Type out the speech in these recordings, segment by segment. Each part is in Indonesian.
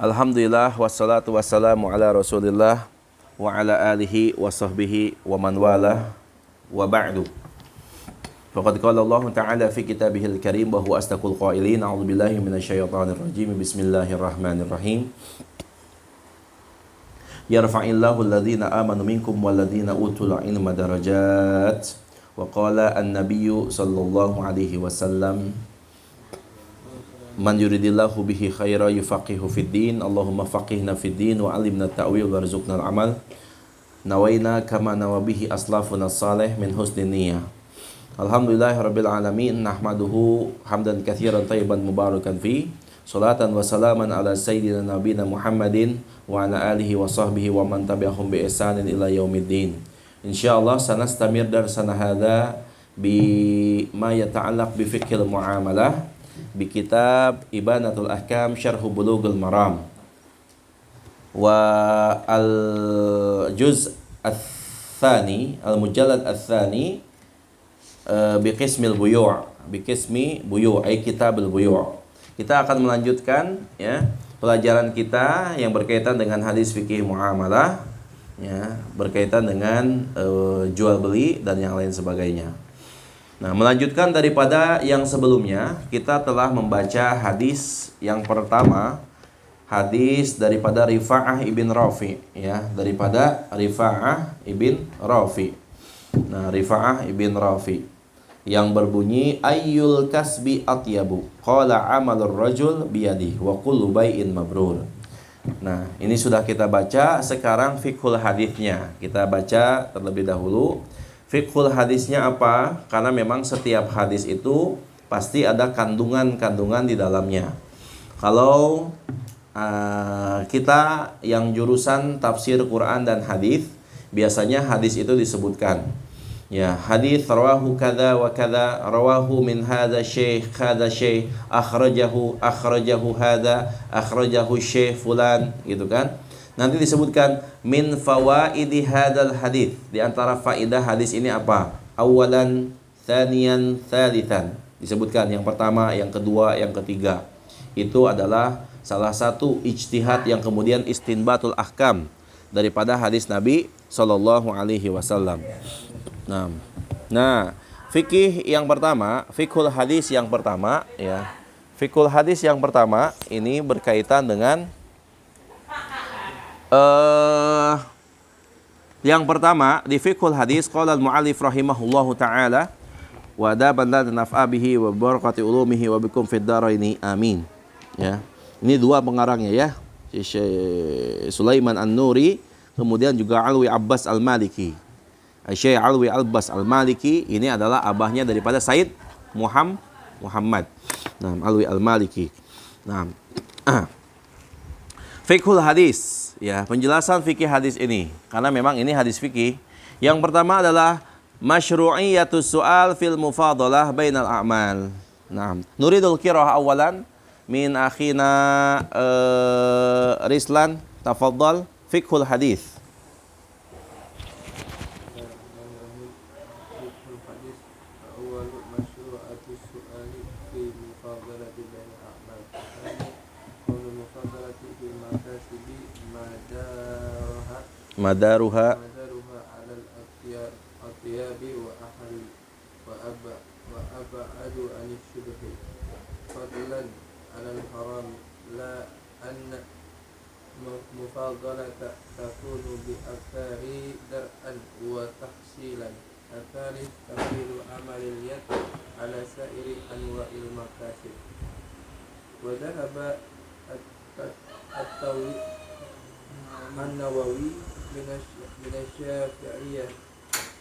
Alhamdulillah wassalatu wassalamu ala Rasulillah wa ala alihi wa sahbihi wa man wala wa ba'du. Faqad qala Allah Ta'ala fi kitabihil karim wa huwa asdaqul qailin. A'udzu billahi minasyaitonir rajim. Bismillahirrahmanirrahim. Yarfa'illahu alladhina amanu minkum walladhina utul ilma darajat. Wa qala an-nabiyyu sallallahu alaihi wasallam, man yuridillahu bihi khaira yufaqihu fid din. Allahumma faqihna fid din wa alimna ta'wil warzuqna al-amal. Nawaina kama nawabihi aslafuna salih min husni niyyah. Alhamdulillahirabbil alamin, nahmaduhu hamdan katsiran thayyiban mubarakan fi. Salatan wa salaman ala sayyidina nabiyina Muhammadin wa ala alihi wa sahbihi wa man tabi'ahum bi ihsanin ila yaumiddin. Insyaallah sanastamir darsana hadza bi ma yata'allaq bi fiqhil muamalah bi kitab Ibanatul Ahkam Syarh Bulughul Maram wa al-juz' ats-tsani al-mujallad ats-tsani bi qismil buyu' ay kitabul buyu'. Kita akan melanjutkan ya pelajaran kita yang berkaitan dengan hadis fikih muamalah ya, berkaitan dengan jual beli dan yang lain sebagainya. Nah, melanjutkan daripada yang sebelumnya, kita telah membaca hadis yang pertama, hadis daripada Rifa'ah ibn Rafi, ya, daripada Rifa'ah ibn Rafi. Nah, Rifa'ah ibn Rafi yang berbunyi ayyul kasbi atyabu qala amalur rajul biyadi wa kullu bai'in mabrur. Nah, ini sudah kita baca. Sekarang fiqhul hadisnya kita baca terlebih dahulu. Fiqhul hadisnya apa? Karena memang setiap hadis itu pasti ada kandungan-kandungan di dalamnya. Kalau kita yang jurusan tafsir Quran dan hadis, biasanya hadis itu disebutkan. Ya, hadis rawahu kadza wa kadza, rawahu min hadza syekh akhrajahu hadza, akhrajahu syekh fulan, gitu kan. Nanti disebutkan min fawaidi hadzal hadis. Di antara faidah hadis ini apa? Awalan, tsaniyan, tsalitsan. Disebutkan yang pertama, yang kedua, yang ketiga. Itu adalah salah satu ijtihad yang kemudian istinbatul ahkam daripada hadis Nabi sallallahu alaihi wasallam. Nah, fikih yang pertama, fiqhul hadis yang pertama ya. Fiqhul hadis yang pertama ini berkaitan dengan yang pertama di fiqhul hadis, qala al-mu'allif rahimahullahu taala wa daban la naf'a bihi wa barakati ulumihi wa bikum fid dharaini amin. Ya. Ini dua pengarangnya ya. Syekh Sulaiman An-Nuri, kemudian juga Alwi Abbas Al-Maliki. Syekh Alwi Abbas Al-Maliki ini adalah abahnya daripada Said Muhammad. Nah, Alwi Al-Maliki. Nah, fiqhul hadis. Ya, penjelasan fikih hadis ini, karena memang ini hadis fikih. Yang pertama adalah masyru'iyatus su'al fil mufadalah bainal a'mal. Nah, nuridul qiraah awalan min akhina Rislan, tafaddal, fiqhul hadis. Madaruha ala al-atyabi wa ab'adu an ash-shubhi fadlan ala al-haram la anna mufadalata takunu bi akthari dar'an wa tahsilan athari tafiru amal al-yad ala sa'iri anwa'il makasib wa dhahaba at-tawi an-Nawawi من الشافعية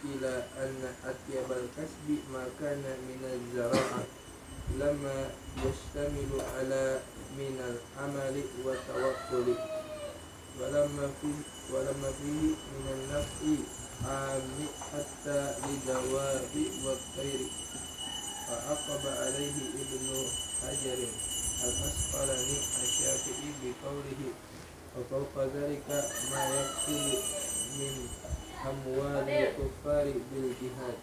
إلى أن أطيب الكسب ما كان من الزراعة لما يشتمل على من العمل والتوكل ولما فيه من النفع عام حتى للدواب والطير. فعقب عليه ابن حجر الأسقلاني الشافعي بقوله وفوق ذلك ما يكسب من أموال الكفار بالجهاد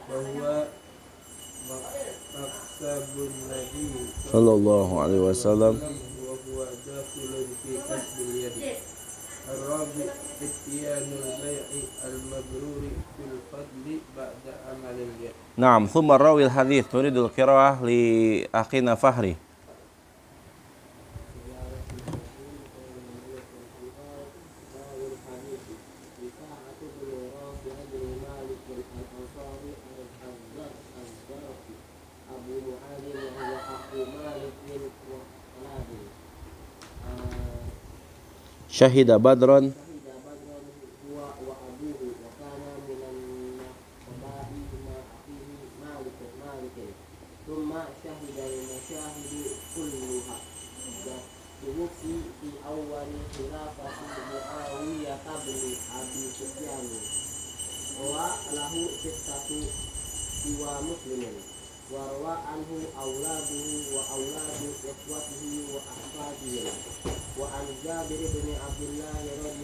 وهو مكسب النبي sallallahu alaihi wasallam وهو داخل Naam, thumma rawil hadith turidul qiraah li akhina Fahri. Syahida Badron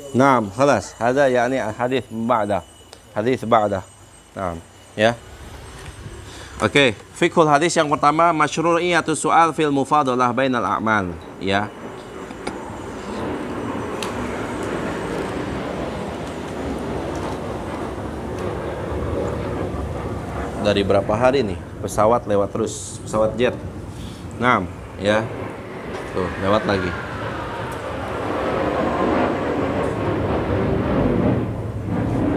Naam, khalas. Hada yani hadis ba'da. Hadis ba'da. Naam, ya. Oke, fiqhul hadis yang pertama masyru'iyatus su'al fil mufadalah bainal a'mal, ya. Dari berapa hari nih pesawat lewat terus, pesawat jet. Naam, ya. Tuh, lewat lagi.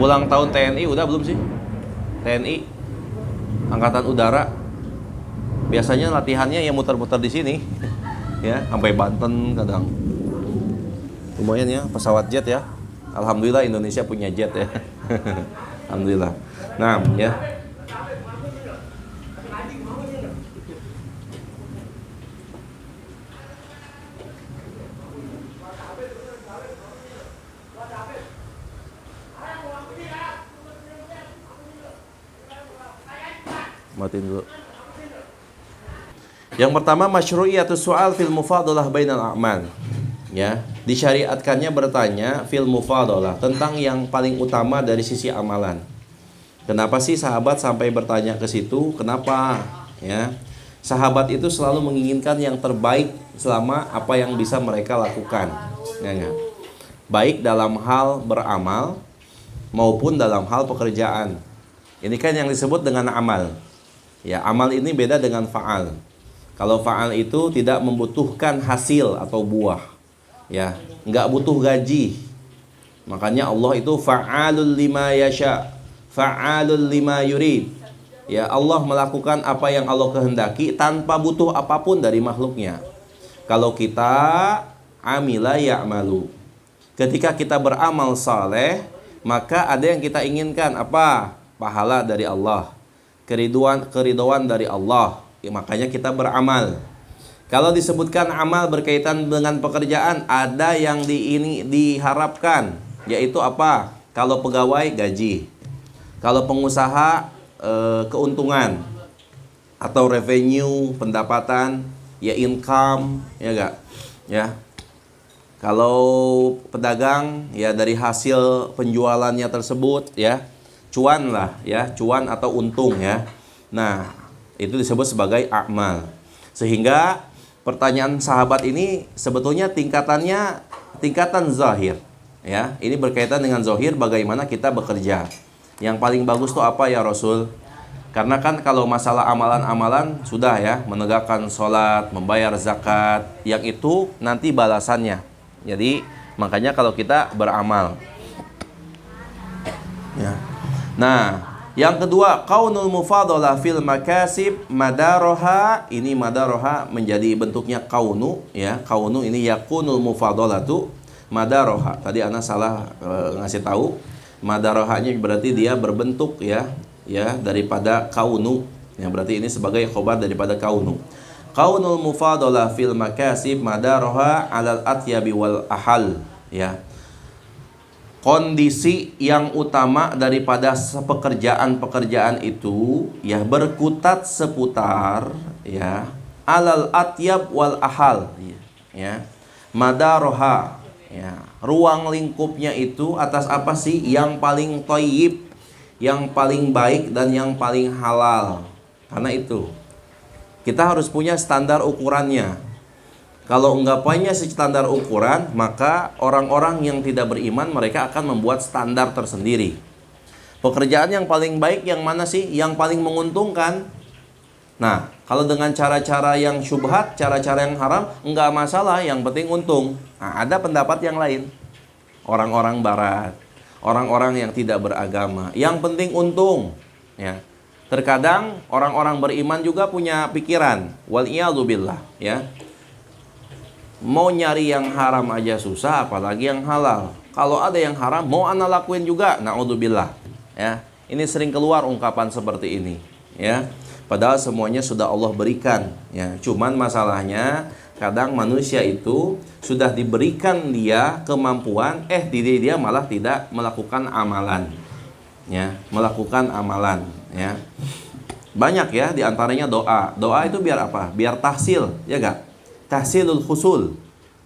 Ulang tahun TNI udah belum sih? TNI Angkatan Udara. Biasanya latihannya yang muter-muter di sini. Ya, sampai Banten kadang. Lumayan ya, pesawat jet ya. Alhamdulillah Indonesia punya jet ya. Alhamdulillah. Nah, ya. Matiin dulu. Yang pertama masyru'iyatus su'al fil mufadalah bainal a'mal. Ya, disyariatkannya bertanya fil mufadalah tentang yang paling utama dari sisi amalan. Kenapa sih sahabat sampai bertanya ke situ? Kenapa? Ya. Sahabat itu selalu menginginkan yang terbaik selama apa yang bisa mereka lakukan. Ya, baik dalam hal beramal maupun dalam hal pekerjaan. Ini kan yang disebut dengan amal. Ya, amal ini beda dengan fa'al. Kalau fa'al itu tidak membutuhkan hasil atau buah. Ya, nggak butuh gaji. Makanya Allah itu fa'alul lima yasha, fa'alul lima yurid. Ya, Allah melakukan apa yang Allah kehendaki tanpa butuh apapun dari makhluknya. Kalau kita amila ya'malu. Ketika kita beramal saleh, maka ada yang kita inginkan apa? Pahala dari Allah. Keridhaan dari Allah, ya, makanya kita beramal. Kalau disebutkan amal berkaitan dengan pekerjaan, ada yang diharapkan, yaitu apa? Kalau pegawai gaji, kalau pengusaha keuntungan atau revenue pendapatan, ya income, ya enggak? Ya. Kalau pedagang, ya dari hasil penjualannya tersebut, ya. Cuan lah ya, cuan atau untung ya. Nah, itu disebut sebagai amal. Sehingga pertanyaan sahabat ini sebetulnya tingkatan zahir ya. Ini berkaitan dengan zahir bagaimana kita bekerja. Yang paling bagus tuh apa ya Rasul? Karena kan kalau masalah amalan-amalan sudah ya, menegakkan sholat, membayar zakat, yang itu nanti balasannya. Jadi makanya kalau kita beramal ya. Nah, yang kedua, qaunul mufadalah fil makasib madaroha. Ini madaroha menjadi bentuknya qaunu ya. Qaunu ini yakunul mufadalatu madaroha. Tadi ana salah ngasih tahu. Madarohanya berarti dia berbentuk ya daripada qaunu. Ya, berarti ini sebagai khobar daripada qaunu. Qaunul mufadalah fil makasib madaroha alal atyabi wal ahal ya. Kondisi yang utama daripada pekerjaan-pekerjaan itu ya berkutat seputar ya alal atyab wal ahal ya madaroha ya, ruang lingkupnya itu atas apa sih? Yang paling thayyib, yang paling baik dan yang paling halal. Karena itu kita harus punya standar ukurannya. Kalau enggak punya standar ukuran, maka orang-orang yang tidak beriman mereka akan membuat standar tersendiri. Pekerjaan yang paling baik yang mana sih? Yang paling menguntungkan. Nah, kalau dengan cara-cara yang syubhat, cara-cara yang haram, enggak masalah, yang penting untung. Nah, ada pendapat yang lain. Orang-orang barat, orang-orang yang tidak beragama, yang penting untung, ya. Terkadang orang-orang beriman juga punya pikiran, wal iyadzubillah, ya. Mau nyari yang haram aja susah, apalagi yang halal. Kalau ada yang haram, mau ana lakuin juga, naudzubillah. Ya, ini sering keluar ungkapan seperti ini. Ya, padahal semuanya sudah Allah berikan. Ya, cuman masalahnya kadang manusia itu sudah diberikan dia kemampuan, dia malah tidak melakukan amalan. Ya, melakukan amalan. Ya, banyak ya diantaranya doa. Doa itu biar apa? Biar tahsil, ya gak? Tahsilul husul,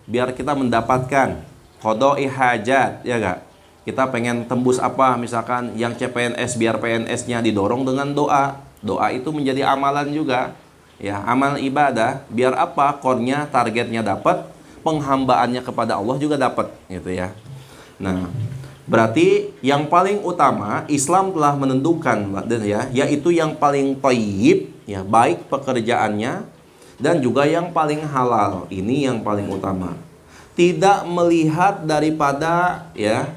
biar kita mendapatkan qodoi hajat, ya gak? Kita pengen tembus apa, misalkan yang CPNS, biar PNS-nya didorong dengan doa. Doa itu menjadi amalan juga, ya, amal ibadah. Biar apa? Core-nya, targetnya dapat, penghambaannya kepada Allah juga dapat, gitu ya. Nah, berarti yang paling utama Islam telah menentukan, ya, yaitu yang paling thayyib, ya, baik pekerjaannya, dan juga yang paling halal. Ini yang paling utama. Tidak melihat daripada, ya,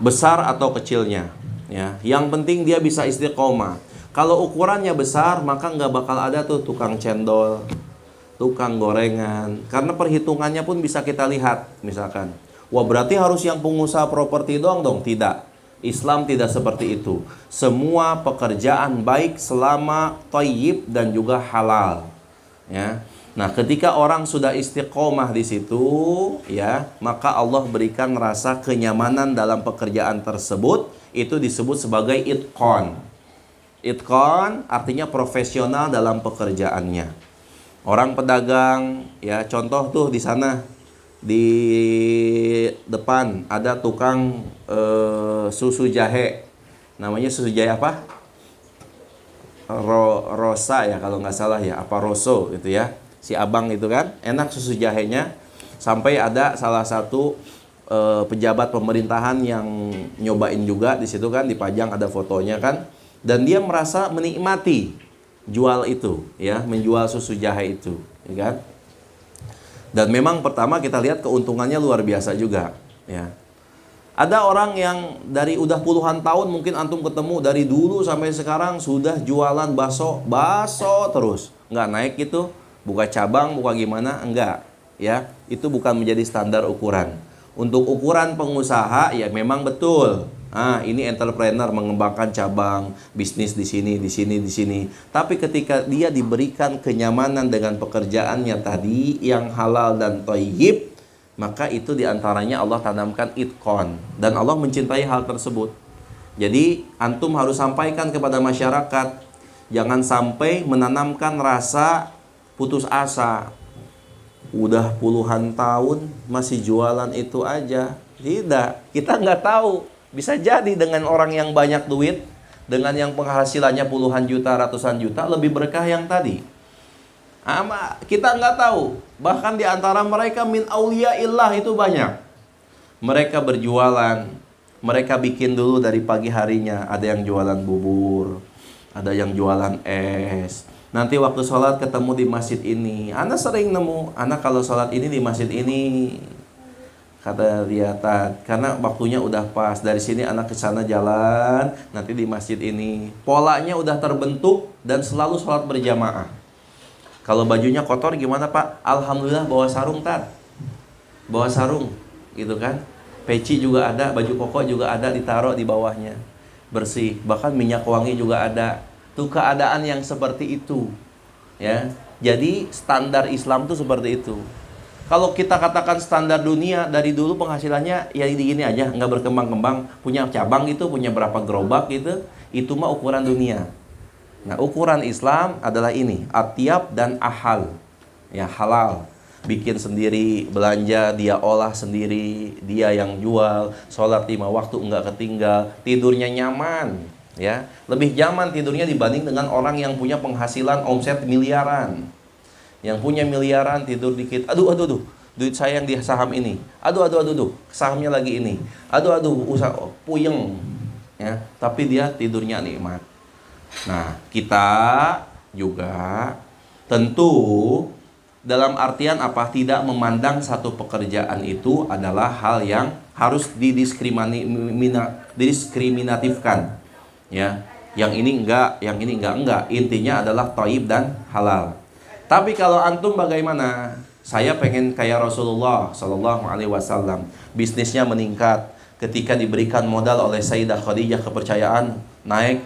besar atau kecilnya, ya. Yang penting dia bisa istiqomah. Kalau ukurannya besar, maka nggak bakal ada tuh tukang cendol, tukang gorengan. Karena perhitungannya pun bisa kita lihat. Misalkan, wah berarti harus yang pengusaha properti doang dong. Tidak. Islam tidak seperti itu. Semua pekerjaan baik selama thayyib dan juga halal. Ya. Nah, ketika orang sudah istiqomah di situ, ya, maka Allah berikan rasa kenyamanan dalam pekerjaan tersebut. Itu disebut sebagai itqan. Itqan artinya profesional dalam pekerjaannya. Orang pedagang, ya, contoh tuh di sana di depan ada tukang susu jahe. Namanya susu jahe apa? Rosa ya kalau nggak salah ya, apa Roso gitu ya, si abang itu kan enak susu jahenya. Sampai ada salah satu pejabat pemerintahan yang nyobain juga di situ kan, dipajang ada fotonya kan, dan dia merasa menikmati jual itu, ya, menjual susu jahe itu, ya kan. Dan memang pertama kita lihat keuntungannya luar biasa juga, ya. Ada orang yang dari udah puluhan tahun, mungkin antum ketemu dari dulu sampai sekarang sudah jualan bakso terus, nggak naik gitu, buka cabang, buka gimana, enggak, ya. Itu bukan menjadi standar ukuran. Untuk ukuran pengusaha, ya memang betul. Ini entrepreneur mengembangkan cabang bisnis di sini, di sini, di sini. Tapi ketika dia diberikan kenyamanan dengan pekerjaannya tadi yang halal dan thayyib, maka itu diantaranya Allah tanamkan itqan, dan Allah mencintai hal tersebut. Jadi antum harus sampaikan kepada masyarakat, jangan sampai menanamkan rasa putus asa. Udah puluhan tahun masih jualan itu aja. Tidak, kita nggak tahu. Bisa jadi dengan orang yang banyak duit, dengan yang penghasilannya puluhan juta, ratusan juta, lebih berkah yang tadi. Kita nggak tahu. Bahkan di antara mereka min auliyaillah itu banyak. Mereka berjualan, mereka bikin dulu dari pagi harinya. Ada yang jualan bubur, ada yang jualan es. Nanti waktu sholat ketemu di masjid ini. Ana sering nemu, ana kalau sholat ini di masjid ini, kata dia, karena waktunya udah pas. Dari sini anak ke sana jalan, nanti di masjid ini. Polanya udah terbentuk dan selalu sholat berjamaah. Kalau bajunya kotor gimana Pak? Alhamdulillah bawa sarung bawa sarung, gitu kan? Peci juga ada, baju koko juga ada, ditaruh di bawahnya, bersih. Bahkan minyak wangi juga ada. Tuh keadaan yang seperti itu, ya. Jadi standar Islam tuh seperti itu. Kalau kita katakan standar dunia dari dulu penghasilannya ya gini aja, nggak berkembang-kembang, punya cabang gitu, punya berapa gerobak gitu, itu mah ukuran dunia. Nah, ukuran Islam adalah ini, atyab dan ahal, ya, halal. Bikin sendiri, belanja dia olah sendiri, dia yang jual, sholat 5 waktu nggak ketinggal, tidurnya nyaman, ya, lebih nyaman tidurnya dibanding dengan orang yang punya penghasilan omset miliaran. Yang punya miliaran tidur dikit, aduh, duit saya yang di saham ini, aduh, sahamnya lagi ini, aduh, usaha puyeng, ya. Tapi dia tidurnya nikmat. Nah, kita juga tentu dalam artian apa? Tidak memandang satu pekerjaan itu adalah hal yang harus didiskriminatifkan, ya. Yang ini enggak. Intinya adalah thayyib dan halal. Tapi kalau antum bagaimana? Saya pengen kayak Rasulullah Sallallahu Alaihi Wasallam, bisnisnya meningkat ketika diberikan modal oleh Sayyidah Khadijah, kepercayaan naik,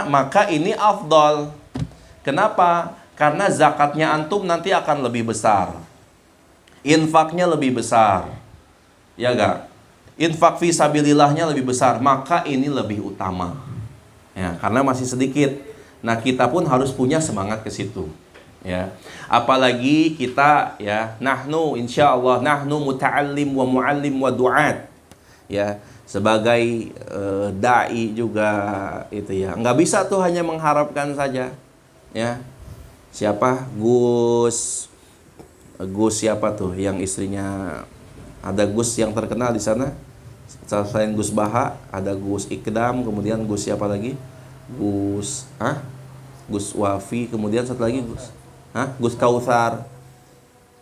maka ini afdal. Kenapa? Karena zakatnya antum nanti akan lebih besar, infaknya lebih besar, ya gak? Infak fi sabilillahnya lebih besar, maka ini lebih utama, ya, karena masih sedikit. Nah, kita pun harus punya semangat ke situ, ya. Apalagi kita, ya, insyaallah nahnu muta'allim wa mu'allim wa du'at, ya, sebagai dai juga itu, ya. Nggak bisa tuh hanya mengharapkan saja, ya. Siapa? Gus siapa tuh yang istrinya, ada Gus yang terkenal di sana selain Gus Baha, ada Gus Ikdam, kemudian Gus siapa lagi? Gus Wafi, kemudian satu lagi Gus Kautsar.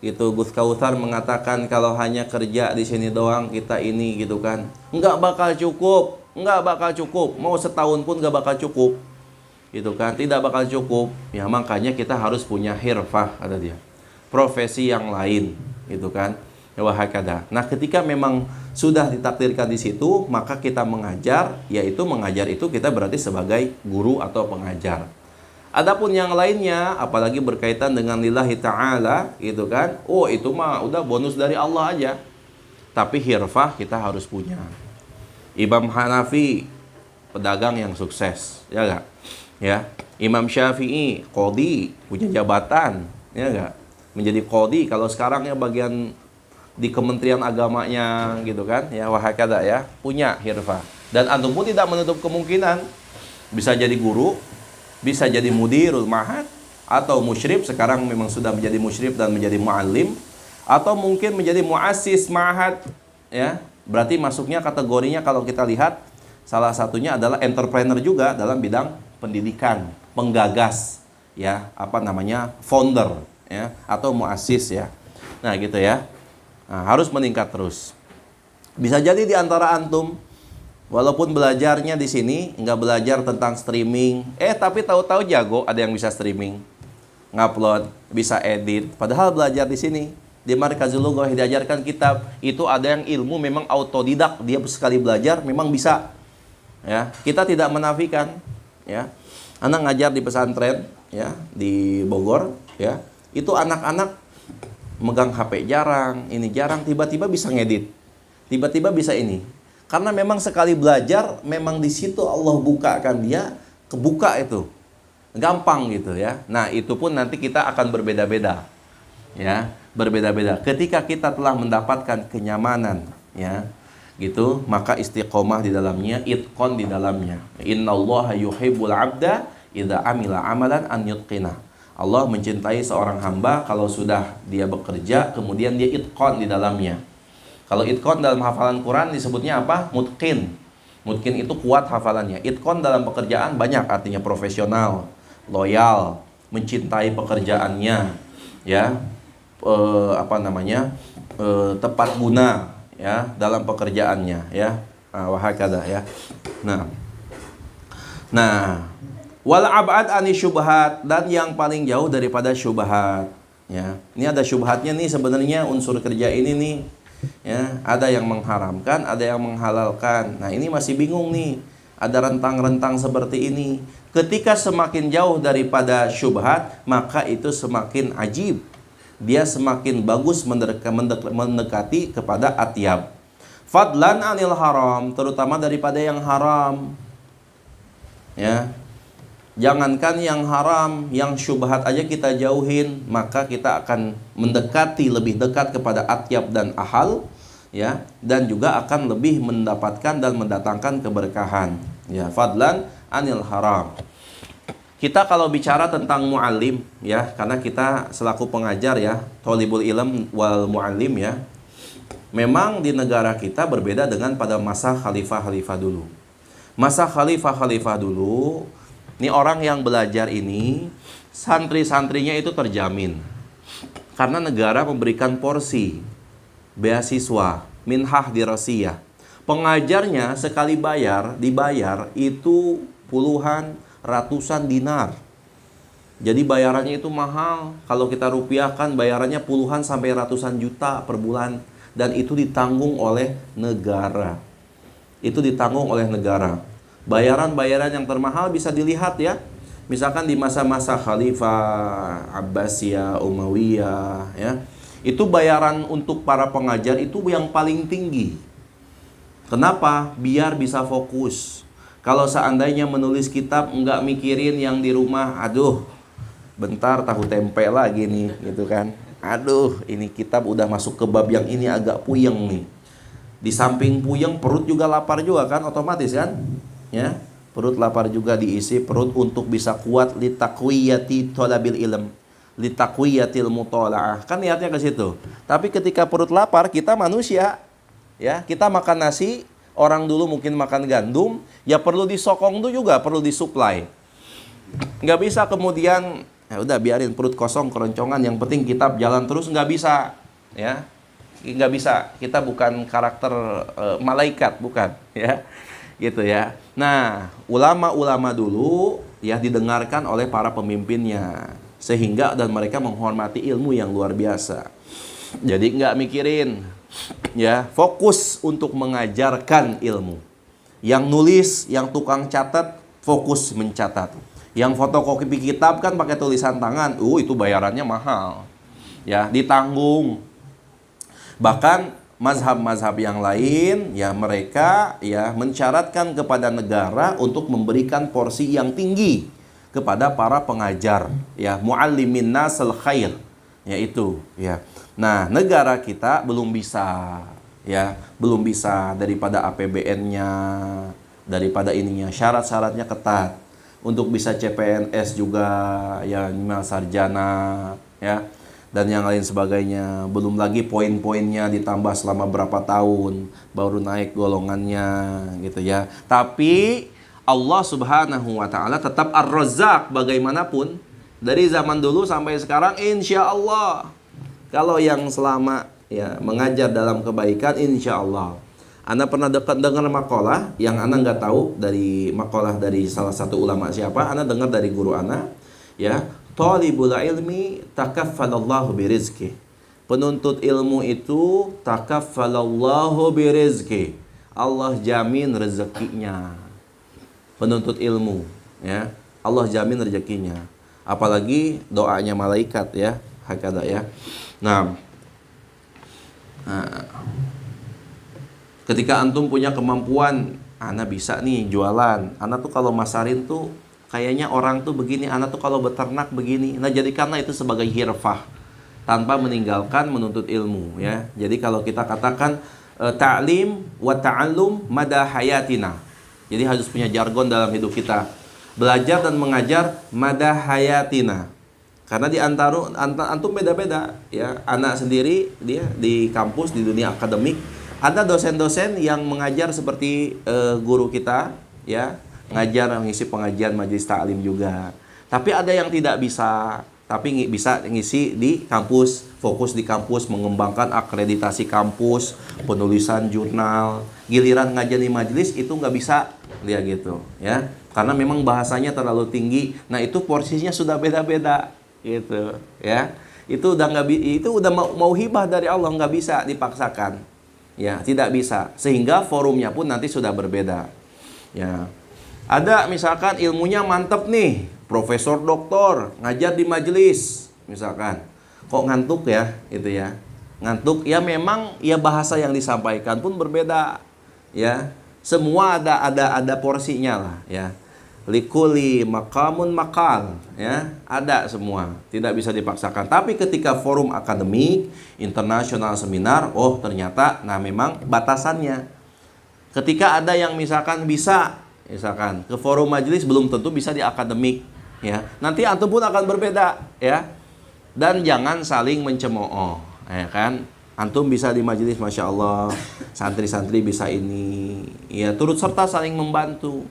Itu Gus Kautsar mengatakan kalau hanya kerja di sini doang kita ini gitu kan, nggak bakal cukup, mau setahun pun nggak bakal cukup, gitu kan, tidak bakal cukup. Ya, makanya kita harus punya hirfah, ada dia, profesi yang lain, gitu kan. Ya, wahakada. Nah, ketika memang sudah ditakdirkan di situ, maka kita mengajar, yaitu mengajar itu kita berarti sebagai guru atau pengajar. Adapun yang lainnya, apalagi berkaitan dengan lillahi ta'ala, gitu kan, itu mah udah bonus dari Allah aja. Tapi hirfah kita harus punya. Imam Hanafi, pedagang yang sukses, ya gak? Ya, Imam Syafi'i, qadhi, punya jabatan, ya gak? Menjadi qadhi, kalau sekarang ya bagian di Kementerian Agamanya, gitu kan, ya, wahakada, ya, punya hirfah. Dan antum pun tidak menutup kemungkinan bisa jadi guru, bisa jadi mudirul ma'had, atau musyrif, sekarang memang sudah menjadi musyrif dan menjadi mu'allim, atau mungkin menjadi muassis ma'had, ya. Berarti masuknya kategorinya kalau kita lihat salah satunya adalah entrepreneur juga dalam bidang pendidikan, penggagas, ya, founder, ya, atau muassis, ya. Nah, gitu, ya. Nah, harus meningkat terus. Bisa jadi di antara antum, walaupun belajarnya di sini nggak belajar tentang streaming, tapi tahu-tahu jago, ada yang bisa streaming, ngupload, bisa edit. Padahal belajar di sini di Markazul Lughah diajarkan kitab, itu ada yang ilmu memang autodidak, dia sekali belajar memang bisa. Ya, kita tidak menafikan, ya. Anak ngajar di pesantren, ya, di Bogor, ya. Itu anak-anak megang HP jarang, ini jarang, tiba-tiba bisa ngedit, tiba-tiba bisa ini. Karena memang sekali belajar, memang di situ Allah bukakan dia, kebuka itu, gampang gitu, ya. Nah, itu pun nanti kita akan berbeda-beda, ya, berbeda-beda. Ketika kita telah mendapatkan kenyamanan, ya, gitu, maka istiqomah di dalamnya, itqon di dalamnya. Innallaha yuhibbul 'abda idza amila amalan an yutqinah. Allah mencintai seorang hamba kalau sudah dia bekerja, kemudian dia itqon di dalamnya. Kalau itqon dalam hafalan Quran disebutnya apa? Mutqin. Mutqin itu kuat hafalannya. Itqon dalam pekerjaan banyak artinya profesional, loyal, mencintai pekerjaannya, ya, tepat guna, ya, dalam pekerjaannya, ya, wahakada, ya. Nah, wal ab'ad ani syubhat, dan yang paling jauh daripada syubhat, ya. Ini ada syubhatnya nih sebenarnya unsur kerja ini nih, ya. Ada yang mengharamkan, ada yang menghalalkan. Nah, ini masih bingung nih. Ada rentang-rentang seperti ini. Ketika semakin jauh daripada syubhat, maka itu semakin ajib. Dia semakin bagus mendekati kepada atyab. Fadlan anil haram, terutama daripada yang haram, ya. Jangankan yang haram, yang syubhat aja kita jauhin, maka kita akan mendekati lebih dekat kepada atyab dan ahal, ya, dan juga akan lebih mendapatkan dan mendatangkan keberkahan, ya. Fadlan anil haram. Kita kalau bicara tentang muallim ya, karena kita selaku pengajar ya, thalibul ilm wal muallim ya. Memang di negara kita berbeda dengan pada masa khalifah-khalifah dulu. Masa khalifah-khalifah dulu, ini orang yang belajar ini santri-santrinya itu terjamin. Karena negara memberikan porsi beasiswa, minhah dirasiyah. Pengajarnya sekali dibayar itu puluhan, ratusan dinar. Jadi bayarannya itu mahal. Kalau kita rupiahkan bayarannya puluhan sampai ratusan juta per bulan. Dan itu ditanggung oleh negara. Itu ditanggung oleh negara. Bayaran-bayaran yang termahal bisa dilihat ya. Misalkan di masa-masa Khalifah Abbasiyah, Umayyah ya. Itu bayaran untuk para pengajar itu yang paling tinggi. Kenapa? Biar bisa fokus. Kalau seandainya menulis kitab nggak mikirin yang di rumah, aduh, bentar tahu tempe lagi nih, gitu kan. Aduh, ini kitab udah masuk ke bab yang ini agak puyeng nih. Di samping puyeng, perut juga lapar juga kan, otomatis kan? Ya, perut lapar juga diisi perut untuk bisa kuat litaqwiyati thalabil ilm, litaqwiyatil mutalaah. Kan niatnya ke situ. Tapi ketika perut lapar, kita manusia, ya, kita makan nasi. Orang dulu mungkin makan gandum, ya perlu disokong tuh juga, perlu disuplai. Nggak bisa kemudian, ya udah biarin perut kosong, keroncongan, yang penting kitab jalan terus, nggak bisa. Ya, nggak bisa. Kita bukan karakter malaikat, bukan. Ya, gitu ya. Nah, ulama-ulama dulu, ya didengarkan oleh para pemimpinnya. Sehingga dan mereka menghormati ilmu yang luar biasa. Jadi nggak mikirin, ya, fokus untuk mengajarkan ilmu. Yang nulis, yang tukang catat, fokus mencatat. Yang fotokopi kitab kan pakai tulisan tangan, itu bayarannya mahal, ya, ditanggung. Bahkan mazhab-mazhab yang lain, ya mereka ya mensyaratkan kepada negara untuk memberikan porsi yang tinggi kepada para pengajar, ya, muallimin nasal khair, yaitu, ya. Nah, negara kita belum bisa, ya, belum bisa daripada APBN-nya, daripada ininya, syarat-syaratnya ketat. Untuk bisa CPNS juga, ya, minimal sarjana, ya, dan yang lain sebagainya. Belum lagi poin-poinnya ditambah selama berapa tahun, baru naik golongannya, gitu ya. Tapi Allah Subhanahu wa Ta'ala tetap Ar-Razzaq bagaimanapun, dari zaman dulu sampai sekarang, insya Allah. Kalau yang selama, ya, mengajar dalam kebaikan, insya Allah. Anda pernah dengar makalah yang Anda nggak tahu dari makalah dari salah satu ulama siapa? Anda dengar dari guru Anda, ya. Talibul ilmi takaffalallahu birizki. Penuntut ilmu itu takaffalallahu birizki. Allah jamin rezekinya. Penuntut ilmu, ya, Allah jamin rezekinya. Apalagi doanya malaikat, ya, hakada, ya. Nah, ketika antum punya kemampuan, ana bisa nih jualan. Ana tuh kalau masarin tuh kayaknya orang tuh begini, ana tuh kalau beternak begini. Nah, jadikanlah itu sebagai hirfah tanpa meninggalkan menuntut ilmu, ya. Jadi kalau kita katakan ta'lim wa ta'allum mada hayatina. Jadi harus punya jargon dalam hidup kita. Belajar dan mengajar mada hayatina. Karena di antara antum beda-beda, ya. Anak sendiri dia di kampus, di dunia akademik, ada dosen-dosen yang mengajar seperti guru kita, ya, ngajar, mengisi pengajian majelis taklim juga. Tapi ada yang tidak bisa, tapi bisa ngisi di kampus, fokus di kampus, mengembangkan akreditasi kampus, penulisan jurnal. Giliran ngajar di majelis itu nggak bisa, lihat gitu, ya. Karena memang bahasanya terlalu tinggi. Nah, itu porsinya sudah beda-beda. Gitu, ya, itu udah mau hibah dari Allah, nggak bisa dipaksakan, ya, tidak bisa. Sehingga forumnya pun nanti sudah berbeda, ya. Ada misalkan ilmunya mantep nih, profesor doktor ngajar di majelis, misalkan, kok ngantuk ya, itu ya, ngantuk, ya memang, ya bahasa yang disampaikan pun berbeda, ya. Semua ada porsinya lah, ya. Likuli maqamun maqal, ya, ada semua, tidak bisa dipaksakan. Tapi ketika forum akademik, internasional, seminar, oh ternyata, nah memang batasannya. Ketika ada yang misalkan bisa, misalkan ke forum majelis, belum tentu bisa di akademik, ya. Nanti antum pun akan berbeda, ya. Dan jangan saling mencemooh, ya kan? Antum bisa di majelis, masya Allah, santri-santri bisa ini, ya, turut serta saling membantu.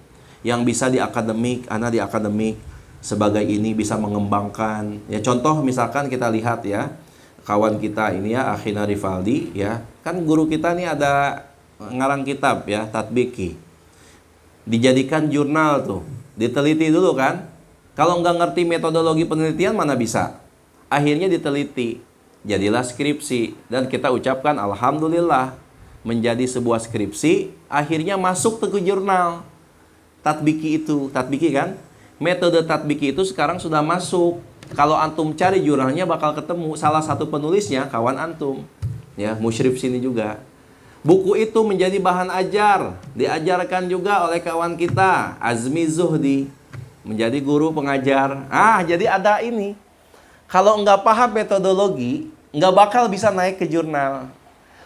Yang bisa di akademik, anak di akademik sebagai ini bisa mengembangkan. Ya, contoh misalkan kita lihat ya, kawan kita ini ya, Akhina Rifaldi, ya, kan guru kita nih ada ngarang kitab ya, Tatbiki. Dijadikan jurnal tuh, diteliti dulu kan. Kalau nggak ngerti metodologi penelitian mana bisa. Akhirnya diteliti, jadilah skripsi. Dan kita ucapkan alhamdulillah, menjadi sebuah skripsi, akhirnya masuk ke jurnal. Tatbiki itu, Tatbiki kan? Metode Tatbiki itu sekarang sudah masuk. Kalau antum cari jurnalnya bakal ketemu salah satu penulisnya kawan antum. Ya, Musyrif sini juga. Buku itu menjadi bahan ajar, diajarkan juga oleh kawan kita, Azmi Zuhdi, menjadi guru pengajar. Jadi ada ini. Kalau nggak paham metodologi, nggak bakal bisa naik ke jurnal.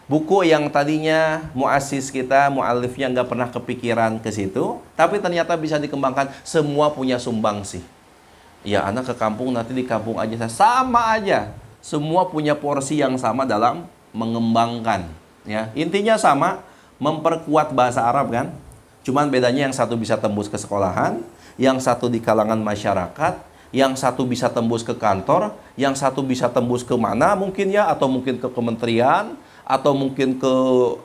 Buku yang tadinya muassis kita, mu'alifnya nggak pernah kepikiran ke situ, tapi ternyata bisa dikembangkan. Semua punya sumbangsi. Ya, anak ke kampung, nanti di kampung aja sama aja. Semua punya porsi yang sama dalam mengembangkan. Ya, intinya sama, memperkuat bahasa Arab kan. Cuman bedanya yang satu bisa tembus ke sekolahan, yang satu di kalangan masyarakat, yang satu bisa tembus ke kantor, yang satu bisa tembus ke mana mungkin ya, atau mungkin ke kementerian, atau mungkin ke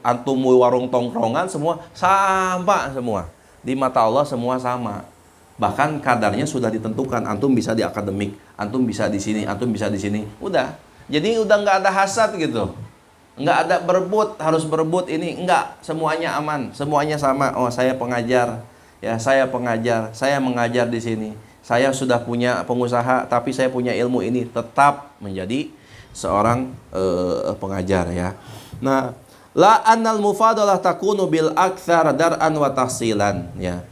antum warung tongkrongan, semua sama semua. Di mata Allah semua sama. Bahkan kadarnya sudah ditentukan, antum bisa di akademik, antum bisa di sini, antum bisa di sini. Udah. Jadi udah nggak ada hasad gitu. Nggak ada berebut, harus berebut ini, enggak, semuanya aman, semuanya sama. Oh, saya pengajar. Ya, saya pengajar, saya mengajar di sini. Saya sudah punya pengusaha, tapi saya punya ilmu ini, tetap menjadi seorang pengajar ya. Nah, la annal mufadalah takunu bil aktsar dar'an wa tahsilan ya.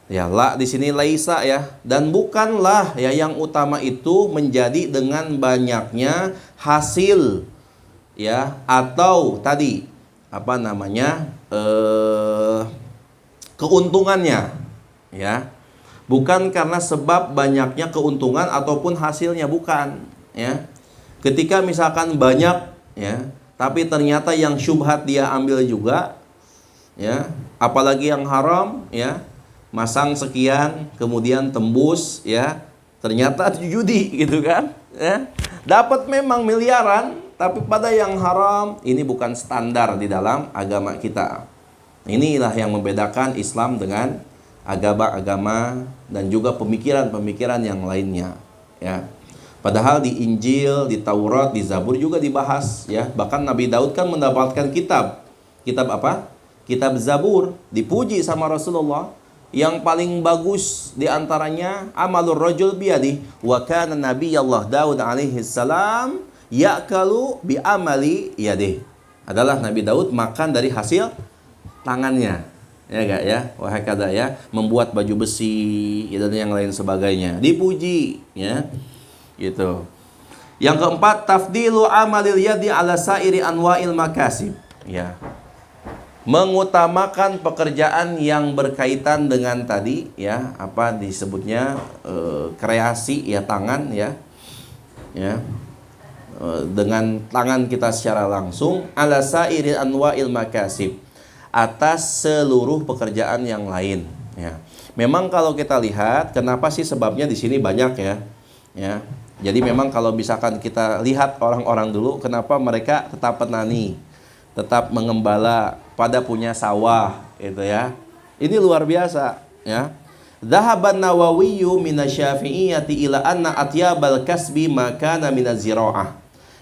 Ya, la di sini laisa ya, dan bukanlah ya yang utama itu menjadi dengan banyaknya hasil ya, atau tadi apa namanya? Keuntungannya ya. Bukan karena sebab banyaknya keuntungan ataupun hasilnya, bukan ya. Ketika misalkan banyak ya, tapi ternyata yang syubhat dia ambil juga ya, apalagi yang haram ya, masang sekian kemudian tembus ya, ternyata judi gitu kan ya. Dapat memang miliaran, tapi pada yang haram, ini bukan standar di dalam agama kita. Inilah yang membedakan Islam dengan agama-agama dan juga pemikiran-pemikiran yang lainnya ya. Padahal di Injil, di Taurat, di Zabur juga dibahas ya. Bahkan Nabi Daud kan mendapatkan kitab. Kitab apa? Kitab Zabur, dipuji sama Rasulullah. Yang paling bagus diantaranya amalur rajul biyadi wa kana nabiyallah Daud alaihi salam ya'kalu bi amali yadih. Adalah Nabi Daud makan dari hasil tangannya. Ya enggak ya, wahakada ya, membuat baju besi dan yang lain sebagainya, dipuji ya gitu. Yang keempat, tafdilu amalil yadi ala sairi anwa'il makasib ya, mengutamakan pekerjaan yang berkaitan dengan tadi ya, apa disebutnya kreasi ya, tangan ya dengan tangan kita secara langsung, ala sairi anwa'il makasib, atas seluruh pekerjaan yang lain ya. Memang kalau kita lihat kenapa sih sebabnya di sini banyak ya. Ya. Jadi memang kalau misalkan kita lihat orang-orang dulu, kenapa mereka tetap petani, tetap mengembala, pada punya sawah itu ya. Ini luar biasa ya. Dhahaban Nawawiyyu minasyafi'iyyati ila anna atyabal kasbi makana minaz-zira'ah.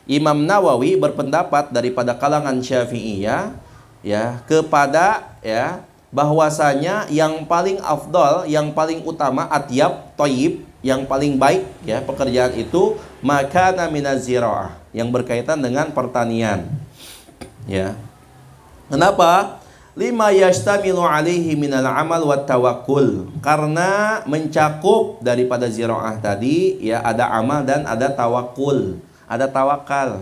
Imam Nawawi berpendapat daripada kalangan Syafi'iyah ya, kepada ya bahwasanya yang paling afdal, yang paling utama, atyab, thayyib, yang paling baik ya pekerjaan itu makana minaz-zira'ah, yang berkaitan dengan pertanian ya. Kenapa? Lima yashtamilu alaihi minal amal wat tawakkul, karena mencakup daripada zira'ah tadi ya, ada amal dan ada tawakul, ada tawakal.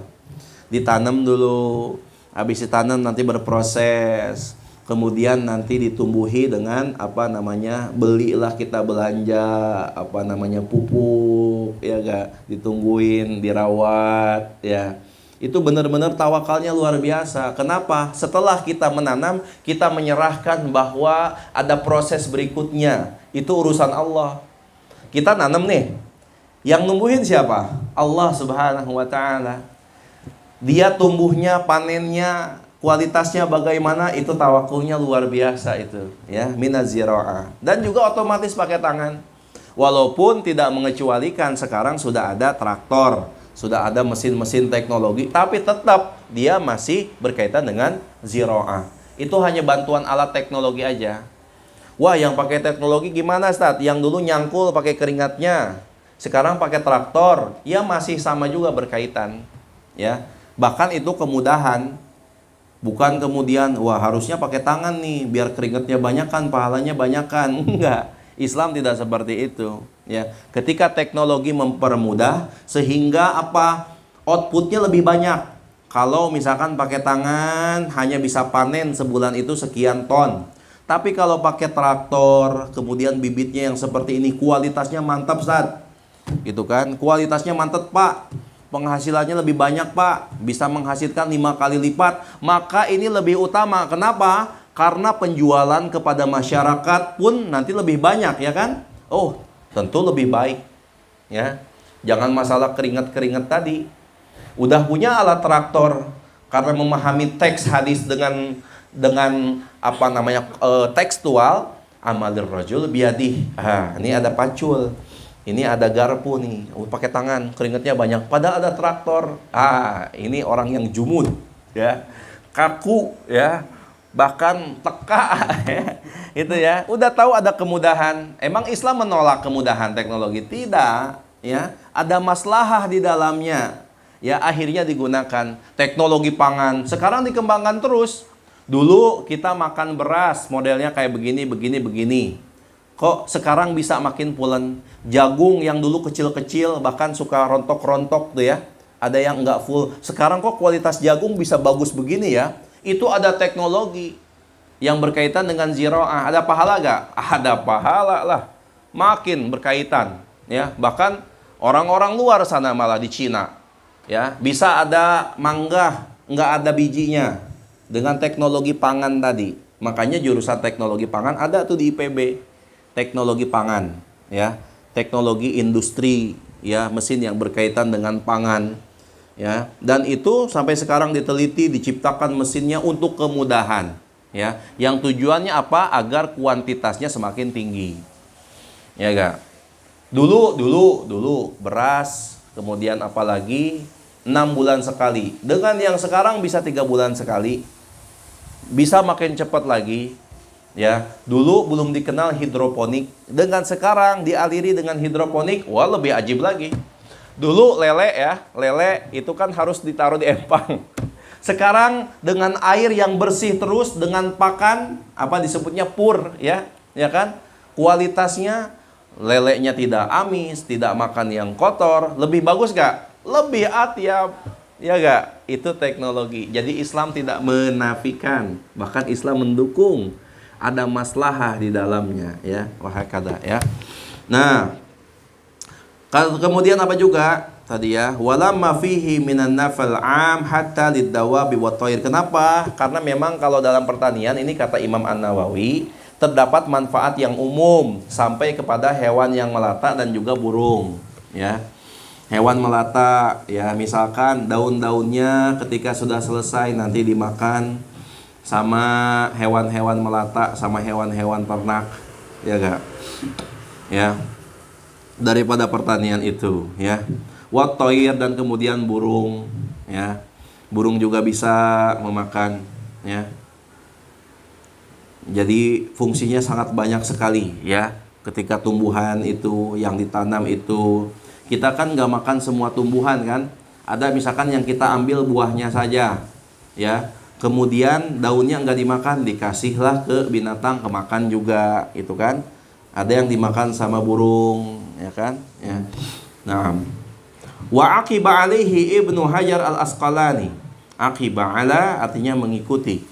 Ditanam dulu, habis ditanam nanti berproses, kemudian nanti ditumbuhi dengan apa namanya, belilah kita belanja apa namanya pupuk, ya gak, ditungguin, dirawat, ya. Itu benar-benar tawakalnya luar biasa. Kenapa? Setelah kita menanam, kita menyerahkan bahwa ada proses berikutnya. Itu urusan Allah. Kita nanam nih, yang numbuhin siapa? Allah Subhanahu wa Ta'ala. Dia tumbuhnya, panennya, kualitasnya bagaimana, itu tawakulnya luar biasa itu, ya, minazira'ah. Dan juga otomatis pakai tangan. Walaupun tidak mengecualikan sekarang sudah ada traktor, sudah ada mesin-mesin teknologi, tapi tetap dia masih berkaitan dengan zira'ah. Itu hanya bantuan alat teknologi aja. Wah, yang pakai teknologi gimana, Ustaz? Yang dulu nyangkul pakai keringatnya, sekarang pakai traktor, ya masih sama juga berkaitan, ya. Bahkan itu kemudahan. Bukan kemudian, wah harusnya pakai tangan nih, biar keringatnya banyakan, pahalanya banyakan. Enggak. Islam tidak seperti itu, ya. Ketika teknologi mempermudah sehingga apa? Outputnya lebih banyak. Kalau misalkan pakai tangan hanya bisa panen sebulan itu sekian ton. Tapi kalau pakai traktor, kemudian bibitnya yang seperti ini, kualitasnya mantap, Ustaz. Gitu kan? Kualitasnya mantap, Pak. Penghasilannya lebih banyak, Pak. Bisa menghasilkan 5 kali lipat. Maka ini lebih utama. Kenapa? Karena penjualan kepada masyarakat pun nanti lebih banyak, ya kan? Oh, tentu lebih baik, ya. Jangan masalah keringat-keringat tadi. Udah punya alat traktor, karena memahami teks hadis dengan apa namanya, tekstual, amalir rajul biadih. Ini ada pacul, ini ada garpu nih, pakai tangan, keringatnya banyak. Padahal ada traktor. Ini orang yang jumud, ya, kaku, ya, bahkan teka, ya. Itu ya, udah tahu ada kemudahan. Emang Islam menolak kemudahan teknologi? Tidak, ya. Ada maslahah di dalamnya, ya. Akhirnya digunakan teknologi pangan. Sekarang dikembangkan terus. Dulu kita makan beras modelnya kayak begini, begini. Kok sekarang bisa makin pulen? Jagung yang dulu kecil-kecil bahkan suka rontok-rontok tuh, ya. Ada yang enggak full. Sekarang kok kualitas jagung bisa bagus begini, ya. Itu ada teknologi yang berkaitan dengan zira'ah. Ada pahala gak? Ada pahala lah. Makin berkaitan, ya. Bahkan orang-orang luar sana malah di Cina, ya, bisa ada mangga nggak ada bijinya dengan teknologi pangan tadi. Makanya jurusan teknologi pangan ada tuh di IPB. Teknologi pangan, ya. Teknologi industri, ya, mesin yang berkaitan dengan pangan, ya. Dan itu sampai sekarang diteliti, diciptakan mesinnya untuk kemudahan, ya. Yang tujuannya apa? Agar kuantitasnya semakin tinggi. Ya enggak? Dulu beras, kemudian apalagi 6 bulan sekali. Dengan yang sekarang bisa 3 bulan sekali. Bisa makin cepat lagi, ya. Dulu belum dikenal hidroponik, dengan sekarang dialiri dengan hidroponik, wah lebih ajib lagi. Dulu lele, ya, lele itu kan harus ditaruh di empang. Sekarang dengan air yang bersih terus, dengan pakan apa disebutnya pur, ya, ya kan? Kualitasnya lelenya tidak amis, tidak makan yang kotor, lebih bagus gak? Lebih atyab, ya gak? Itu teknologi. Jadi Islam tidak menafikan, bahkan Islam mendukung. Ada maslahah di dalamnya, ya. Wahakada, ya. Nah, kemudian apa juga tadi, ya, walamma fihi minan nafal am hatta liddawabi wat thair. Kenapa? Karena memang kalau dalam pertanian ini kata Imam An-Nawawi terdapat manfaat yang umum sampai kepada hewan yang melata dan juga burung, ya. Hewan melata, ya, misalkan daun-daunnya ketika sudah selesai nanti dimakan sama hewan-hewan melata, sama hewan-hewan ternak, ya gak? Ya, daripada pertanian itu, ya. Wat thair, dan kemudian burung, ya. Burung juga bisa memakan, ya. Jadi fungsinya sangat banyak sekali, ya. Ketika tumbuhan itu yang ditanam itu, kita kan nggak makan semua tumbuhan kan. Ada misalkan yang kita ambil buahnya saja, ya. Kemudian daunnya nggak dimakan, dikasihlah ke binatang, kemakan juga, itu kan. Ada yang dimakan sama burung, ya kan, ya. Nah, wa aqiba alaihi Ibnu Hajar al-Asqalani. Aqiba ala artinya mengikuti.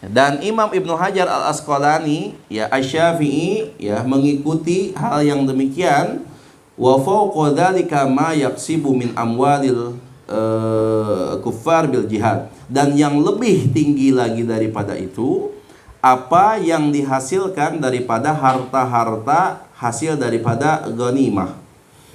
Dan Imam Ibnu Hajar Al-Asqalani ya Asy-Syafi'i ya mengikuti hal yang demikian. Wa fawqa dzalika ma yaqsibu min amwalil kuffar bil jihad. Dan yang lebih tinggi lagi daripada itu, apa yang dihasilkan daripada harta-harta hasil daripada ghanimah.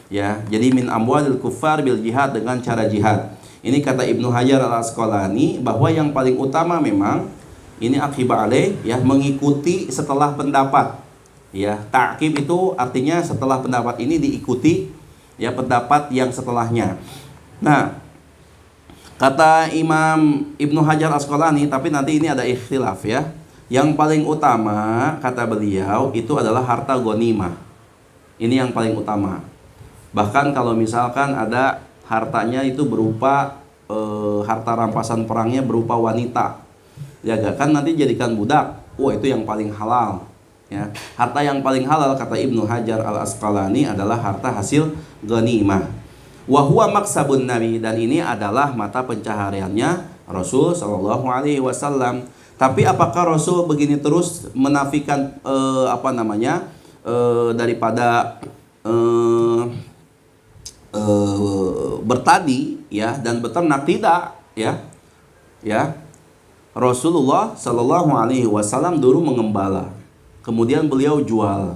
Ya, jadi min amwalil kuffar bil jihad, dengan cara jihad. Ini kata Ibnu Hajar Al-Asqalani bahwa yang paling utama memang ini akibat alaih ya, mengikuti setelah pendapat. Ya, ta'qib itu artinya setelah pendapat ini diikuti ya pendapat yang setelahnya. Nah, kata Imam Ibnu Hajar Asqalani, tapi nanti ini ada ikhtilaf ya. Yang paling utama kata beliau itu adalah harta ghanimah. Ini yang paling utama. Bahkan kalau misalkan ada hartanya itu berupa harta rampasan perangnya berupa wanita, ya kan nanti jadikan budak. Wah, itu yang paling halal. Ya, harta yang paling halal kata Ibnu Hajar Al-Asqalani adalah harta hasil ghanimah. Wa huwa maksabun nabi, dan ini adalah mata pencahariannya Rasul sallallahu alaihi wasallam. Tapi apakah Rasul begini terus menafikan daripada bertani ya dan beternak? Tidak ya. Ya. Rasulullah sallallahu alaihi wasallam dulu mengembala. Kemudian beliau jual.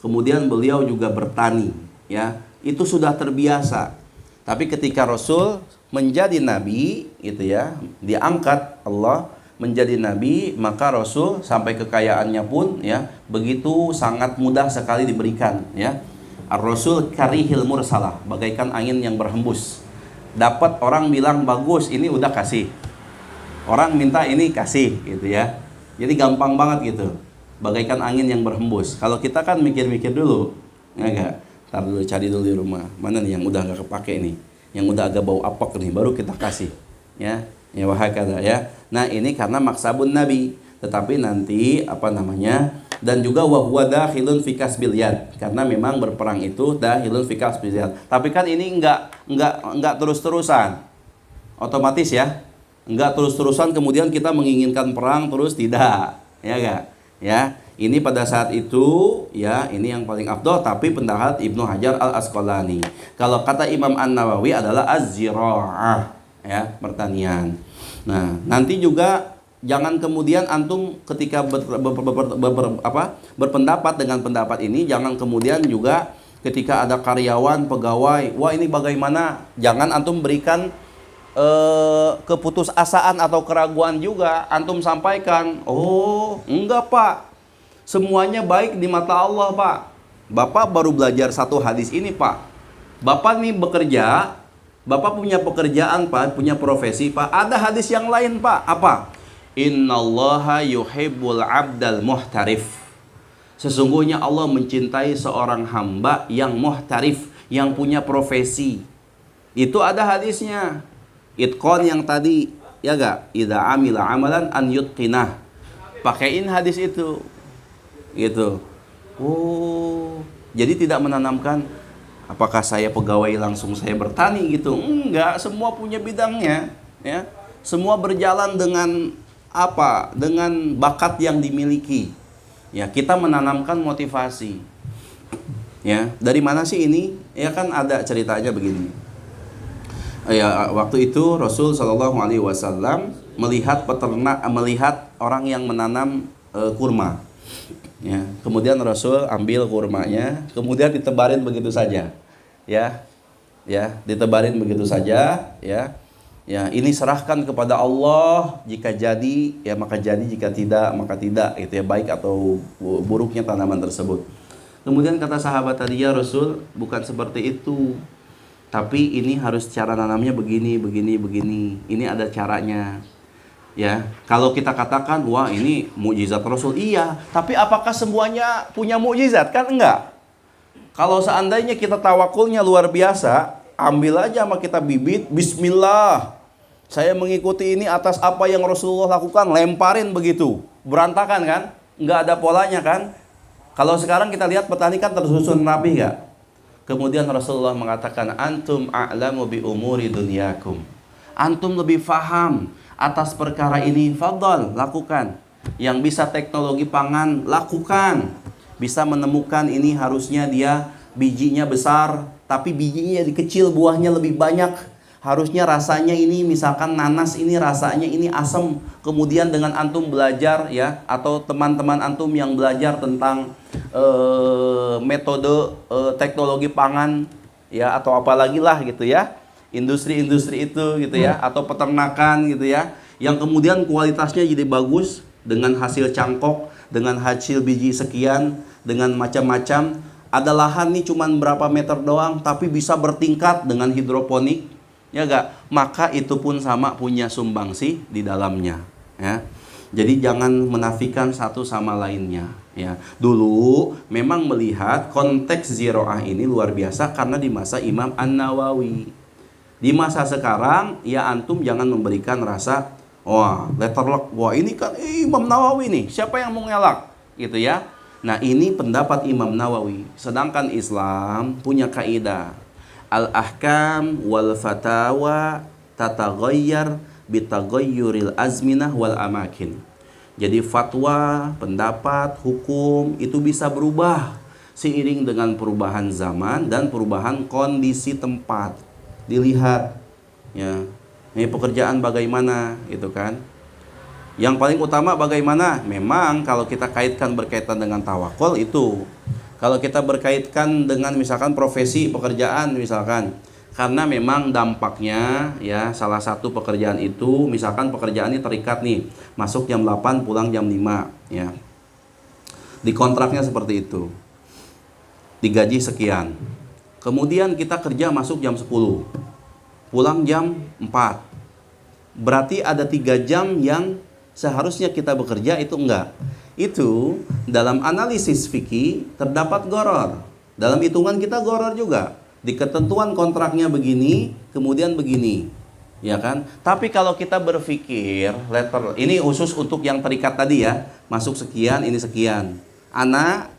Kemudian beliau juga bertani, ya. Itu sudah terbiasa. Tapi ketika Rasul menjadi nabi, itu ya, diangkat Allah menjadi nabi, maka Rasul sampai kekayaannya pun ya, begitu sangat mudah sekali diberikan, ya. Ar-Rasul karihil mursalah, bagaikan angin yang berhembus. Dapat orang bilang bagus, ini udah kasih. Orang minta ini kasih, gitu ya. Jadi gampang banget gitu. Bagaikan angin yang berhembus. Kalau kita kan mikir-mikir dulu, enggak. Ntar dulu cari dulu di rumah. Mana nih yang udah nggak kepake nih, yang udah agak bau apek nih, baru kita kasih. Ya, ya wahakala ya. Nah ini karena maksabun nabi. Tetapi nanti dan juga wahwa dakhilun fi kasbil yad, karena memang berperang itu dakhilun fi kasbil yad. Tapi kan ini enggak terus-terusan. Otomatis ya. Enggak terus-terusan kemudian kita menginginkan perang terus, tidak. Ya enggak? Ya, ini pada saat itu ya, ini yang paling afdol. Tapi pendapat Ibnu Hajar Al-Asqalani, kalau kata Imam An-Nawawi adalah az-zira'ah ya, pertanian. Nah, nanti juga jangan kemudian antum ketika berpendapat dengan pendapat ini, jangan kemudian juga ketika ada karyawan, pegawai, wah ini bagaimana, jangan antum berikan keputusasaan atau keraguan juga. Antum sampaikan, oh enggak pak, semuanya baik di mata Allah pak. Bapak baru belajar satu hadis ini pak. Bapak nih bekerja, bapak punya pekerjaan pak, punya profesi pak. Ada hadis yang lain pak, apa? Innallaha yuhibbul abdal muhtarif. Sesungguhnya Allah mencintai seorang hamba yang muhtarif, yang punya profesi. Itu ada hadisnya. Itqon yang tadi, ya gak? Idza amila amalan an yutqinah. Pakaiin hadis itu. Gitu. Oh, jadi tidak menanamkan apakah saya pegawai langsung saya bertani gitu. Enggak, semua punya bidangnya, ya. Semua berjalan dengan apa? Dengan bakat yang dimiliki. Ya, kita menanamkan motivasi. Ya, dari mana sih ini? Ya kan ada ceritanya begini. Ya, waktu itu Rasul Shallallahu Alaihi Wasallam melihat orang yang menanam kurma. Ya, kemudian Rasul ambil kurmanya, kemudian ditebarin begitu saja. Ya, ditebarin begitu saja. Ya, ini serahkan kepada Allah. Jika jadi, ya maka jadi. Jika tidak, maka tidak. Itu ya, baik atau buruknya tanaman tersebut. Kemudian kata sahabat tadi, ya Rasul, bukan seperti itu. Tapi ini harus cara nanamnya begini. Ini ada caranya. Ya, kalau kita katakan, wah ini mukjizat Rasul, iya. Tapi apakah semuanya punya mukjizat? Kan enggak. Kalau seandainya kita tawakulnya luar biasa, ambil aja sama kita bibit, Bismillah. Saya mengikuti ini atas apa yang Rasulullah lakukan, lemparin begitu, berantakan kan? Enggak ada polanya kan? Kalau sekarang kita lihat petani kan tersusun rapi enggak? Kemudian Rasulullah mengatakan, antum a'lamu bi umuri dunyakum. Antum lebih faham atas perkara ini, fadhal, lakukan. yang bisa teknologi pangan, lakukan. Bisa menemukan ini harusnya dia bijinya besar, tapi bijinya jadi kecil, buahnya lebih banyak. Harusnya rasanya ini misalkan nanas ini rasanya ini asam. Kemudian dengan antum belajar ya, atau teman-teman antum yang belajar tentang metode teknologi pangan ya, atau apalagi lah gitu ya, industri-industri itu gitu ya, atau peternakan gitu ya, yang kemudian kualitasnya jadi bagus dengan hasil cangkok, dengan hasil biji sekian, dengan macam-macam. Ada lahan nih cuman berapa meter doang, tapi bisa bertingkat dengan hidroponik, ya gak? Maka itu pun sama punya sumbangsi di dalamnya, ya. Jadi jangan menafikan satu sama lainnya, ya. Dulu memang melihat konteks ziroah ini luar biasa karena di masa Imam An-Nawawi. Di masa sekarang, ya antum jangan memberikan rasa, wah, letterlock, wah ini kan Imam Nawawi nih, siapa yang mau ngelak, gitu ya. Nah ini pendapat Imam Nawawi. Sedangkan Islam punya kaidah, al-ahkam wal fatawa tataghayyar bitaghayyuril azminah wal amakin. Jadi fatwa, pendapat, hukum itu bisa berubah seiring dengan perubahan zaman dan perubahan kondisi tempat. Dilihat ya, ini pekerjaan bagaimana gitu kan. Yang paling utama bagaimana? Memang kalau kita berkaitan dengan tawakal itu. Kalau kita berkaitkan dengan misalkan profesi pekerjaan misalkan, karena memang dampaknya ya, salah satu pekerjaan itu misalkan pekerjaan ini terikat nih, masuk jam 8 pulang jam 5 ya. Di kontraknya seperti itu. Digaji sekian. Kemudian kita kerja masuk jam 10, pulang jam 4. Berarti ada 3 jam yang seharusnya kita bekerja itu enggak. Itu dalam analisis fikih terdapat goror. Dalam hitungan kita goror juga. Di ketentuan kontraknya begini, kemudian begini. Ya kan? Tapi kalau kita berpikir, ini khusus untuk yang terikat tadi ya, masuk sekian, ini sekian.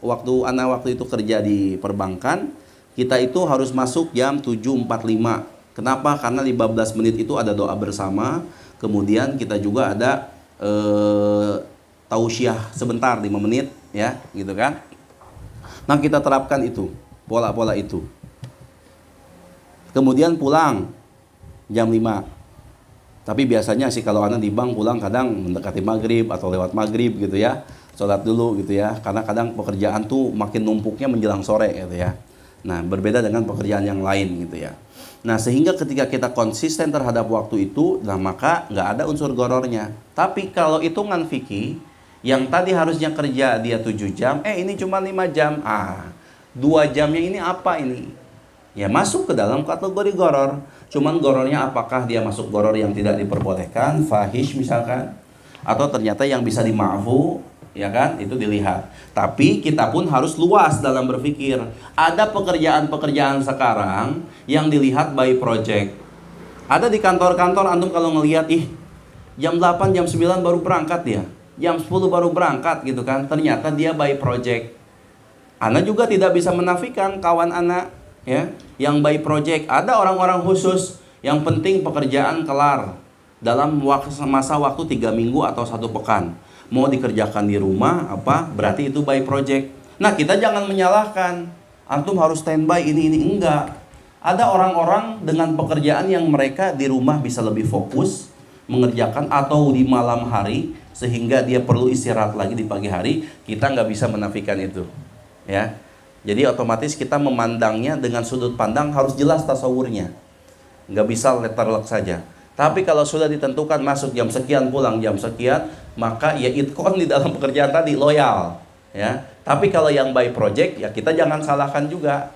Waktu itu kerja di perbankan, kita itu harus masuk jam 7.45. Kenapa? Karena 15 menit itu ada doa bersama. Kemudian kita juga ada tausiah sebentar 5 menit ya, gitu kan. Nah, kita terapkan itu, pola-pola itu. Kemudian pulang jam 5. Tapi biasanya sih kalau anak di bank pulang kadang mendekati maghrib atau lewat maghrib gitu ya. Sholat dulu gitu ya. Karena kadang pekerjaan tuh makin numpuknya menjelang sore gitu ya. Nah, berbeda dengan pekerjaan yang lain gitu ya. Nah, sehingga ketika kita konsisten terhadap waktu itu, nah maka nggak ada unsur gorornya. Tapi kalau hitungan fikih, yang tadi harusnya kerja dia 7 jam, ini cuma 5 jam. 2 jamnya ini apa ini? Ya masuk ke dalam kategori goror. Cuman gorornya apakah dia masuk goror yang tidak diperbolehkan, fahish misalkan, atau ternyata yang bisa dima'fu, ya kan, itu dilihat. Tapi kita pun harus luas dalam berpikir. Ada pekerjaan-pekerjaan sekarang yang dilihat by project. Ada di kantor-kantor antum kalau ngelihat, jam 8, jam 9 baru berangkat dia, jam 10 baru berangkat gitu kan. Ternyata dia by project. Ana juga tidak bisa menafikan kawan ana ya, yang by project. Ada orang-orang khusus yang penting pekerjaan kelar dalam masa waktu 3 minggu atau 1 pekan. Mau dikerjakan di rumah berarti itu by project. Nah, kita jangan menyalahkan antum harus standby ini enggak. Ada orang-orang dengan pekerjaan yang mereka di rumah bisa lebih fokus mengerjakan, atau di malam hari sehingga dia perlu istirahat lagi di pagi hari. Kita nggak bisa menafikan itu ya. Jadi otomatis kita memandangnya dengan sudut pandang harus jelas tasawurnya, nggak bisa letterlock saja. Tapi kalau sudah ditentukan masuk jam sekian, pulang jam sekian, maka ya itkon di dalam pekerjaan tadi, loyal ya. Tapi kalau yang by project ya kita jangan salahkan juga.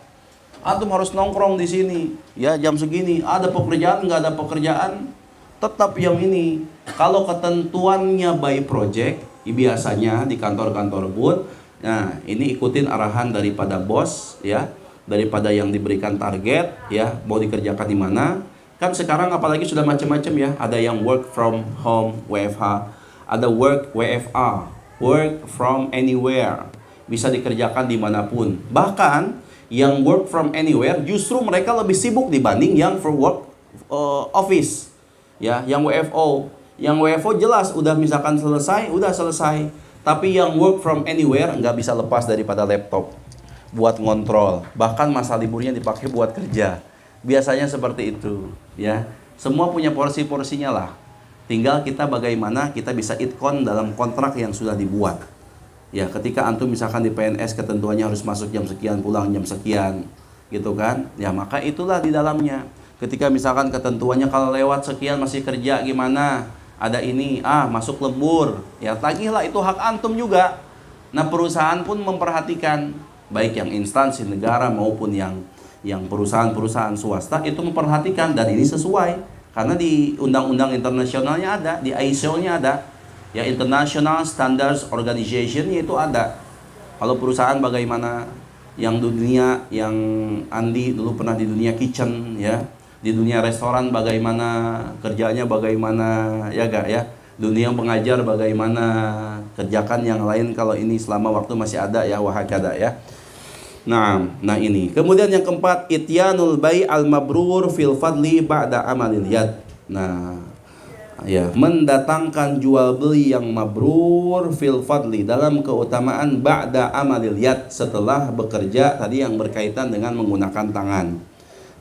Antum harus nongkrong di sini ya jam segini, ada pekerjaan nggak ada pekerjaan, tetap yang ini. Kalau ketentuannya by project, biasanya di kantor-kantor pun, nah ini ikutin arahan daripada bos ya, daripada yang diberikan target ya, mau dikerjakan di mana. Kan sekarang apalagi sudah macam-macam ya. Ada yang work from home, WFH. Ada work WFA, work from anywhere. Bisa dikerjakan dimanapun. Bahkan yang work from anywhere justru mereka lebih sibuk dibanding yang from work office. Ya, yang WFO. Yang WFO jelas udah misalkan selesai, udah selesai. Tapi yang work from anywhere nggak bisa lepas daripada laptop buat ngontrol. Bahkan masa liburnya dipakai buat kerja. Biasanya seperti itu, ya. Semua punya porsi-porsinya lah. Tinggal kita bagaimana kita bisa itkon dalam kontrak yang sudah dibuat. Ya, ketika antum misalkan di PNS ketentuannya harus masuk jam sekian, pulang jam sekian, gitu kan? Ya, maka itulah di dalamnya. Ketika misalkan ketentuannya kalau lewat sekian masih kerja gimana? Ada ini, masuk lembur, ya tagihlah, itu hak antum juga. Nah, perusahaan pun memperhatikan, baik yang instansi negara maupun yang perusahaan-perusahaan swasta itu memperhatikan, dan ini sesuai karena di undang-undang internasionalnya ada, di ISO-nya ada, ya International Standards Organization itu ada. Kalau perusahaan bagaimana yang dunia, yang Andi dulu pernah di dunia kitchen, ya di dunia restoran bagaimana kerjanya, bagaimana ya gak ya, dunia pengajar bagaimana, kerjakan yang lain kalau ini selama waktu masih ada ya, wahakada ya. Nah ini. Kemudian yang keempat, ityanul bai al mabrur fil fadli ba'da amalil yad. Nah, ya, mendatangkan jual beli yang mabrur fil fadli dalam keutamaan ba'da amalil yad, setelah bekerja tadi yang berkaitan dengan menggunakan tangan.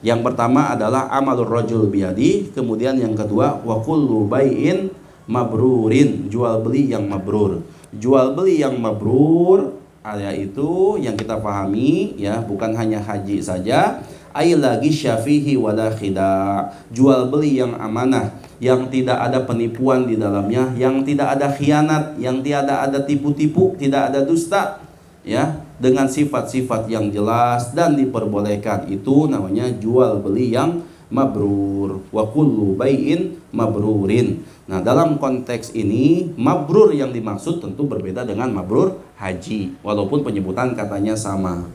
Yang pertama adalah amalur rajul biyadi, kemudian yang kedua wa kullu bai'in mabrurin, jual beli yang mabrur. Jual beli yang mabrur yaitu yang kita pahami ya, bukan hanya haji saja, ay lagi syafihi wala khida, jual beli yang amanah, yang tidak ada penipuan di dalamnya, yang tidak ada khianat, yang tidak ada tipu-tipu, tidak ada dusta, ya, dengan sifat-sifat yang jelas dan diperbolehkan, itu namanya jual beli yang mabrur. Wa kullu bai'in mabrurin. Nah, dalam konteks ini mabrur yang dimaksud tentu berbeda dengan mabrur haji, walaupun penyebutan katanya sama.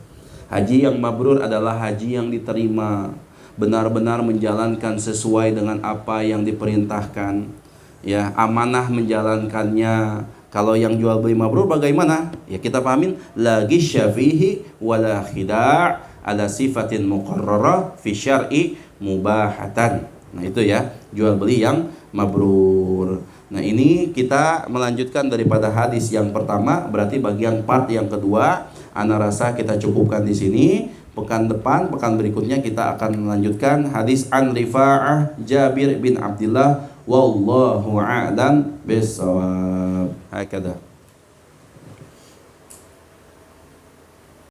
Haji yang mabrur adalah haji yang diterima, benar-benar menjalankan sesuai dengan apa yang diperintahkan, ya, amanah menjalankannya. Kalau yang jual beli mabrur bagaimana? Ya kita pahamin, lagi syafihi wala khida' ala sifatin muqarrarah fi syar'i mubahatan. Nah itu ya, jual beli yang mabrur. Nah ini kita melanjutkan daripada hadis yang pertama, berarti bagian part yang kedua. Ana rasa kita cukupkan di sini. Pekan depan, pekan berikutnya kita akan melanjutkan hadis an Rifa'ah Jabir bin Abdullah wallahu a'lam bissawab. Hakada.